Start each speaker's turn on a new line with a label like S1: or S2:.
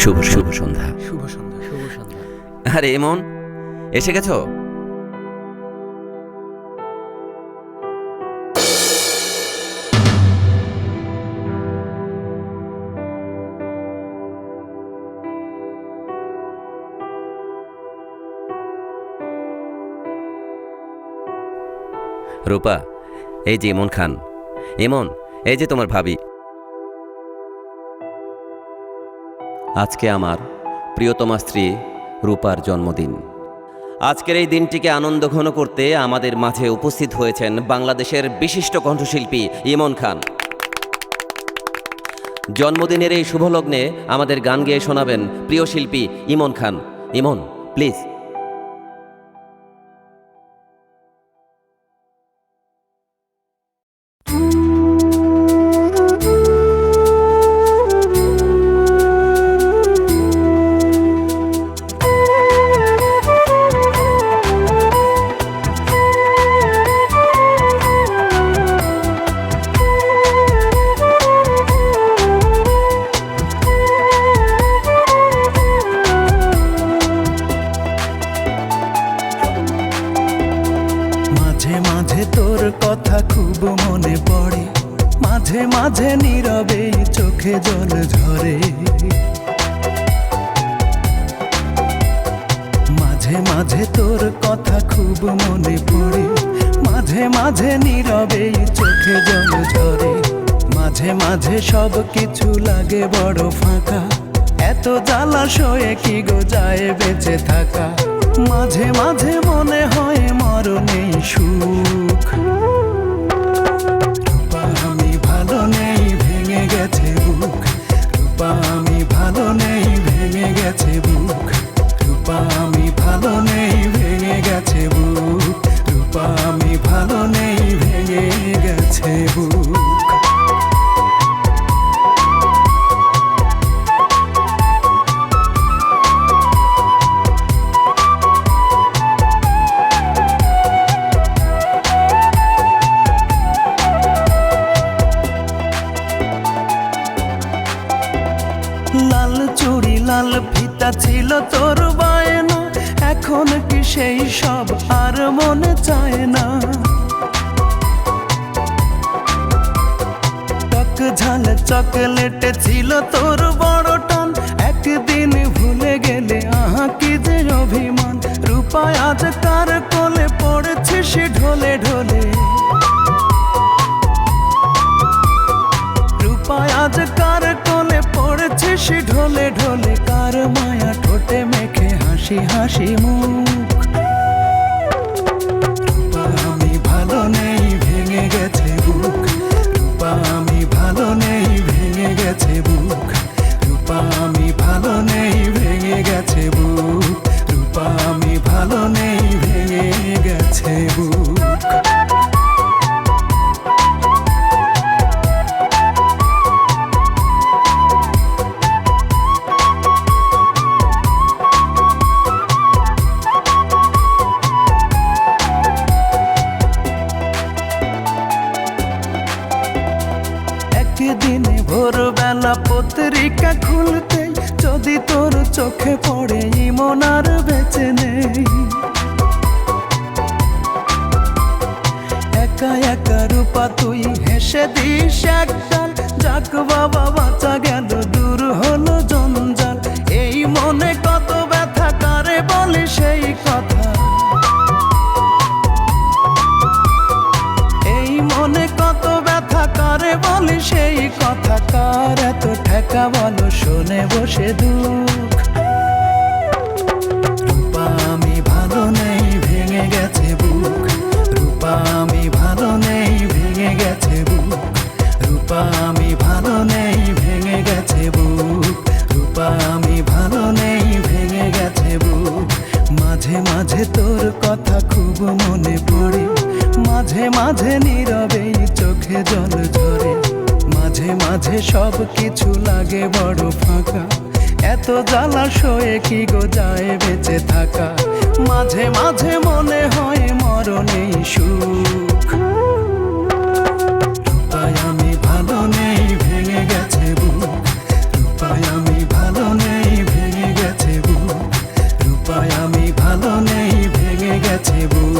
S1: শুভ শুভ সন্ধ্যা।
S2: শুভ সন্ধ্যা। শুভ সন্ধ্যা।
S1: আরে এমন এসে গেছো? রূপা, এই যে ইমন খান। ইমন, এই যে তোমার ভাবি। আজকে আমার প্রিয়তমা স্ত্রী রূপার জন্মদিন। আজকের এই দিনটিকে আনন্দঘন করতে আমাদের মাঝে উপস্থিত হয়েছেন বাংলাদেশের বিশিষ্ট কণ্ঠশিল্পী ইমন খান। জন্মদিনের এই শুভলগ্নে আমাদের গান গেয়ে শোনাবেন প্রিয় শিল্পী ইমন খান। ইমন, প্লিজ।
S3: মাঝে মাঝে তোর কথা খুব মনে পড়ে, মাঝে মাঝে নীরবে চোখে জল ঝরে। মাঝে মাঝে তোর কথা খুব মনে পড়ে, মাঝে মাঝে নীরবে চোখে জল ঝরে। মাঝে মাঝে সব কিছু লাগে বড় ফাঁকা, এত জ্বালাশয়ে কি গো যায় বেঁচে থাকা। মাঝে মাঝে মনে হয় মরণেই সুখ। রূপা আমি ভালো নেই, ভেঙে গেছে বুক। রূপা আমি ভালো নেই, ভেঙে গেছে বুক। রূপা আমি ভালো নেই, ভেঙে গেছে বুক। রূপা আমি ভালো নেই, ভেঙে গেছে বুক। লাল চুড়ি লাল ফিতা ছিল তোর বায়না, এখন কি সেই সব আর মনে চায় না। টক ঝাল চকলেটে ছিল তোর বড় টান, একদিন ভুলে গেলে আহা কি যে অভিমান। রূপা আজ কার কোলে পড়েছিস ঢলে ঢলে। রূপা আজ কার কোলে পড়েছিস ঢলে ঢলে। কার মায়া ঠোঁটে মেখে হাসি হাসি মুখ। রূপা আমি ভালো নেই, ভেঙে গেছে বুক। রূপা আমি ভালো নেই, ভেঙে গেছে বুক। রূপা আমি ভালো নেই, ভেঙে গেছে বুক। রূপা আমি ভালো নেই, ভেঙে গেছে বুক। একদিন ভোরবেলা পত্রিকা খুলতে যদি তোর চোখে পড়ে ইমন আর বেঁচে নেই। একা একা রূপা তুই হেসে দিস একগাল, যাক বাবা বাঁচা গেল, দূর হলো জঞ্জাল। এই মনে কত ব্যথা, কারে বলি সেই কথা। এই মনে কত ব্যথা, কারে বলি সেই কথা। কার এত ঠেকা বলো, শোনে বসে দুঃখ। রূপা আমি ভালো নেই, ভেঙে গেছে বুক। রূপা আমি ভালো নেই, ভেঙে গেছে বুক। রূপা আমি ভালো নেই, ভেঙে গেছে বুক। রূপা আমি ভালো নেই, ভেঙে গেছে বুক। মাঝে মাঝে তোর কথা খুব মনে পড়ে, মাঝে মাঝে নীরবে চোখে জল ঝরে। মাঝে মাঝে সব কিছু লাগে বড় ফাঁকা, এত জ্বালাশয়ে কি গো যায় বেঁচে থাকা। মাঝে মাঝে মনে হয় মরণেই সুখ। রূপায় আমি ভালো নেই, ভেঙে গেছে বুক। রূপায় আমি ভালো নেই, গেছে বুক